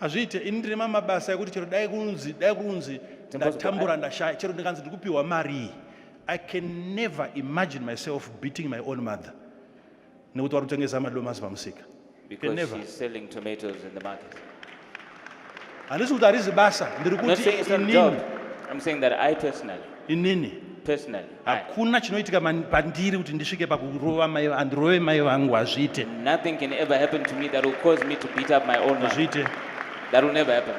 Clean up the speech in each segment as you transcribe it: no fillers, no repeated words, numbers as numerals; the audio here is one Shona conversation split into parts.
Azviite indiri mabasa ekuti chero dai kunzi ndatambura ndashaya chero ndikanzi ndikupiwa mari. I can never imagine myself beating my own mother. Nekuti wari kutengesa madomasi pamusika. Because she's selling tomatoes in the market. Handisi kuti harizi basa, ndiri I'm not kuti saying it's not a job. I'm saying that I personally, hakuna chinoitika pandiri kuti ndisvike pakurova mai andirove mai vangu azviite. Nothing can ever happen to me that will cause me to beat up my own mother. Azviite. That will never happen.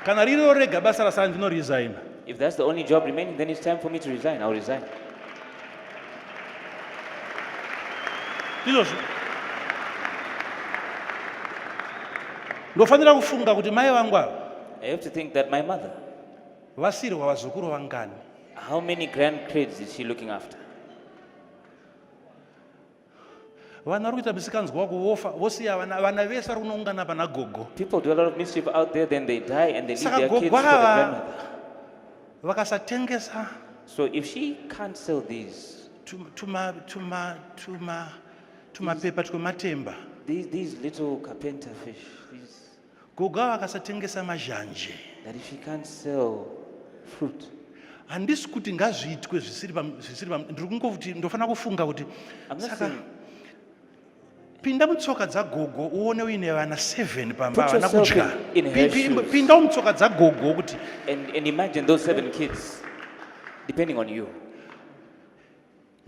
Kana riro rega basa rasara ndino resign. If that's the only job remaining, then it's time for me to resign. I'll resign. Ndofanira kufunga kuti mai vangu ava I have to think that my mother, vasirwa vazukuru vangani. how many grandkids is she looking after? Vana vari kuita misikanzwa wako vofa vosiya vana vese vari kunoungana pana gogo. People do a lot of mischief out there, then they die and they leave Saka their kids gogo for the ava grandmother. vakasatengesa So if she can't sell these tumapepa twematemba, these little carpenter fish, gogo ava vakasatengesa mazhanje, that if she can't sell fruit, handisi kuti ngazviitwe zvisiri ndiri kungoti ndofanira kufunga kuti I'm not saka saying pinda mutsoka dzagogo uone uine vana 7 pamba put vana yourself kudya. in her shoes Pinda mutsoka dzagogo kuti and imagine those 7 kids depending on you.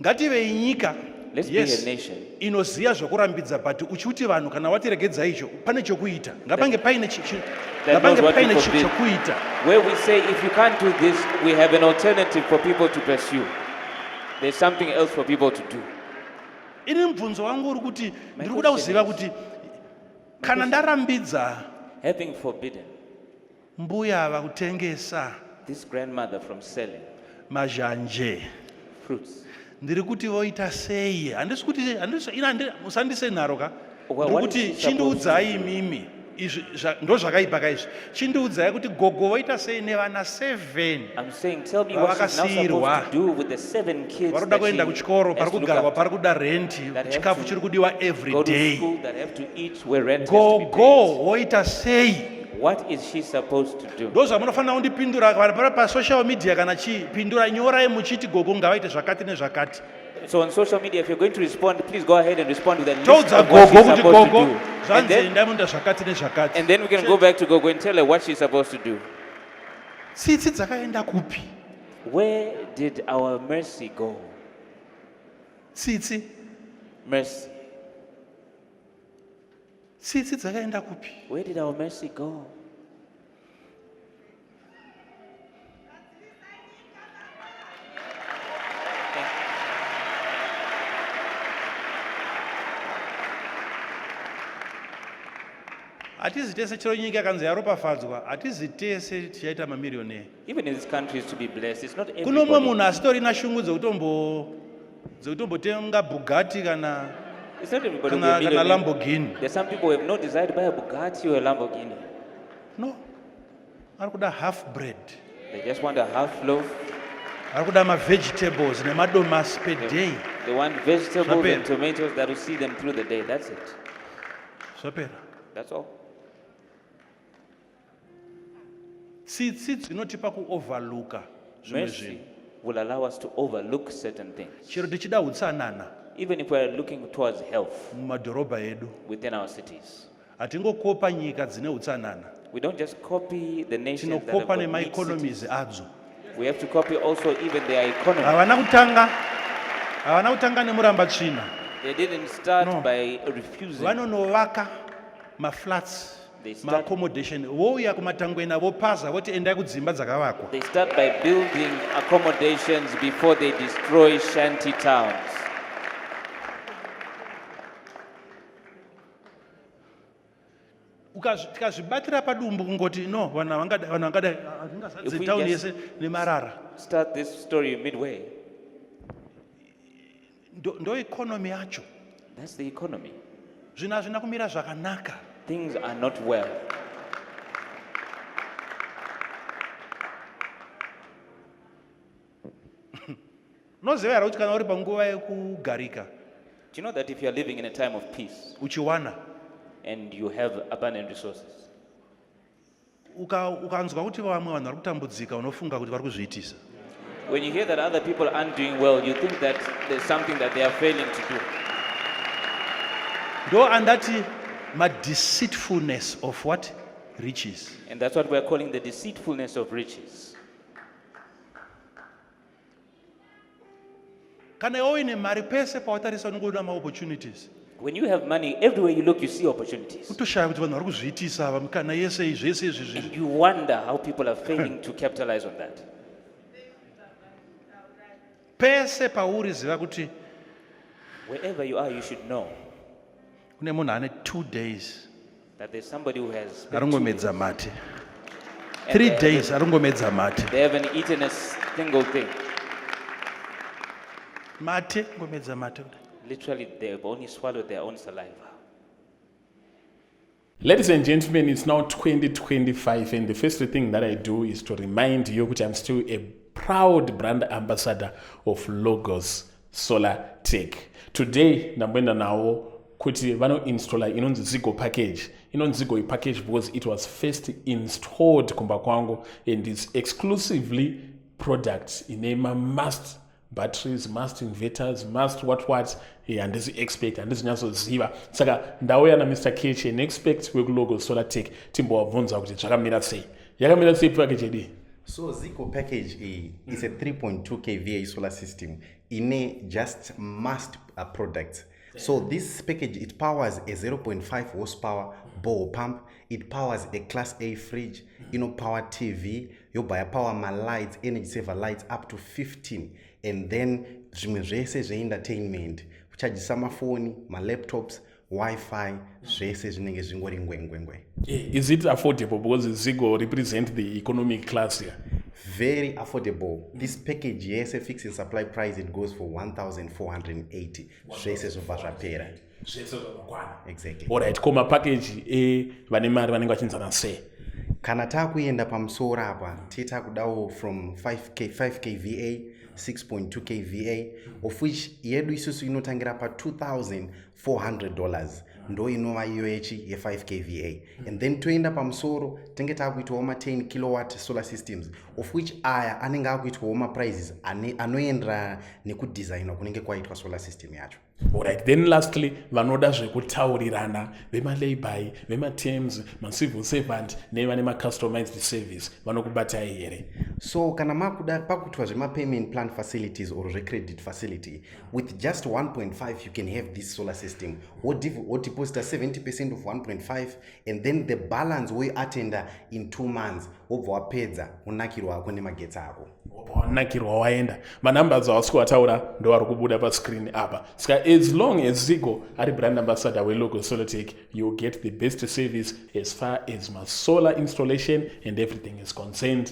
ngative inyika Let's be a nation inoziya zvokurambidza but uchiuti vanhu kana watiregedza icho pane chokuita ngapange paine chokuita where we say if you can't do this, we have an alternative for people to pursue. There's something else for people to do. ini mubvunzo wangu uri kuti ndiri kuda kuziva kuti kana ndarambidza Having forbidden mbuya ava kutengesa this grandmother from selling mazhanje fruits, ndiri kuti voita sei? Handisi kuti musandise nharo ka, Well, ndiri what kuti is she supposed chindiudzai imimi izvi ndo zvakaipa kaizvi, chindiudzai kuti gogo voita sei nevana 7 I'm saying, tell me what she's now supposed to do with the 7 kids varoda that kuenda she kuchikoro, has pari to look kugarwa, after, pari kuda renti, that have chikafu to chiri kudiwa every go to day. school, that have to eat, where rent has to be paid. Gogo voita sei? What is she supposed to do? Ndo zvamunofanira kundipindura pari pasocial media kana chipindura, nyorai muchiti gogo ngavaite zvakati nezvakati. So on social media, if you're going to respond, please go ahead and respond with a list Toudza of what she's gogo kuti supposed to gogo do. zvanzi ndamunda zvakati nezvakati. And then we can go back to Gogo and tell her what she's supposed to do. Tsitsi dzakaenda kupi? Where did our mercy go? Tsitsi Mercy. tsitsi dzakaenda kupi? Where did our mercy go? Hatizi tese chero nyika yakanzi yaropafadzwa, hatizi tese tichaita mamiliyoneri. Even in this country is to be blessed. It's not Kuno mumwe everybody. munhu asitorina shungu dzekutombotenga Bugatti kana It's not everybody who will be a kana millionaire. Lamborghini. There's some people who have no desire to buy a Bugatti or a Lamborghini. No. Ari kuda half bread. They just want a half loaf. Ari kuda ma-vegetables nemadomasi per day. They want vegetables Zvapera. and tomatoes that will see them through the day. That's it. Zvapera. That's all. Tsitsi dzinotipa kuoverlooka zvimwe Mercy zvinhu. will allow us to overlook certain things. Chero tichida utsanana Even if we're looking towards health mumadhorobha edu, within our cities. hatingokopa nyika dzine utsanana, We don't just copy the nations that have tinokopa got neat nemaeconomies cities. adzo. We have to copy also even their economy. Havana kutanga nemuramba tsvina. They didn't start No. by refusing. Vanonovaka maflats, They start- maaccommodation, vouya kumatangwena vopaza voti endai kudzimba dzakavakwa. They start by building accommodations before they destroy shanty towns. Tikazvibatira padumbu kungoti no, vanhu vangada If we tauni just- yese nemarara. Start this story midway. Ndo economy yacho. That's the economy. Zvinhu hazvina kumira zvakanaka. Things are not well. Unoziva here kuti kana uri panguva yekugarika Do you know that if you are living in a time of peace uchiwana, and you have abundant resources, ukanzwa kuti vamwe vanhu vari kutambudzika unofunga kuti vari kuzviitisa. When you hear that other people aren't doing well, you think that there's something that they are failing to do. Ndo andati deceitfulness of what? Riches. And that's what we're calling the deceitfulness of riches. Kana iwe ine mari pese pawatarisa unongoona opportunities. When you have money, everywhere you look, you see opportunities. Utoshaya kuti vanhu vari kuzviitisa ava kana yese zvese izvi And you wonder how people are failing to capitalize on that. pese pauri ziva kuti Wherever you are, you should know kune munhu ane 2 days that there's somebody who has spent 2 arongomedza days, mate, and 3 days arongomedza mate, they haven't eaten a single thing. mate ngomedza mate. Literally, they've only swallowed their own saliva. Ladies and gentlemen, it's now 2025, and the first thing that I do is to remind you that I'm still a proud brand ambassador of Logos Solar Tech. Today, ndambenda nawo kuti vano installa inonzi Zigo package. Inonzi Zigo package because it was first installed kumba kwangu, and it's exclusively products inema must batteries, must inverters, must what and this expect and this nyazoziva. Saka ndauya na Mr. Kech and expect Logos Solar Tech timbowabvunza kuti zvakamira sei. Yakamira sei package idi? So Zico package is a 3.2 kVA solar system in a just must product. So this package, it powers a 0.5 horsepower bore pump. It powers a class A fridge, power TV, you buy power my lights, energy saver lights up to 15. And then zvese entertainment, charge some phone, my laptops, Wi-Fi, zvese zvinenge zvingori ngwengwengwe. Is it affordable because Zigo represent the economic class here? Very affordable. This package, yes, a fixed and supply price, it goes for 1,480. Zvese zvobva Exactly. Alright, koma package vane mari vanenge vachinzana sei? Kana takuenda pamusoro apa, titakudawo from 5 kVA, 6.2 kVA, of which yedu isusu inotangira pa $2,400. Ndo inova iyo ye 5 kVA. And then toenda pamusoro, tenge takuitwa ma 10 kilowatt solar systems, of which aya anenge akuitwa ma prices anoendera nekudesignwa kunenge kwaitwa solar system yacho. Alright, then lastly, vanoda zvekutaurirana vema-layby, vema-terms, ma-civil servant, nevane ma-customized service, vanokubatai here. So kana makuda pakutwa zvema-payment plan facilities or credit facility, with just 1.5 you can have this solar system. What deposit 70% of 1.5, and then the balance we attend in 2 months, obva wapedza unakirwa ako nemagetsi ako. Wanakirwa waenda. Manumbers awasiko wataura ndo ari kubuda pa screen apa. Saka as long as Zigo ari brand ambassador we Logos Solar Tech, you get the best service as far as my solar installation and everything is concerned.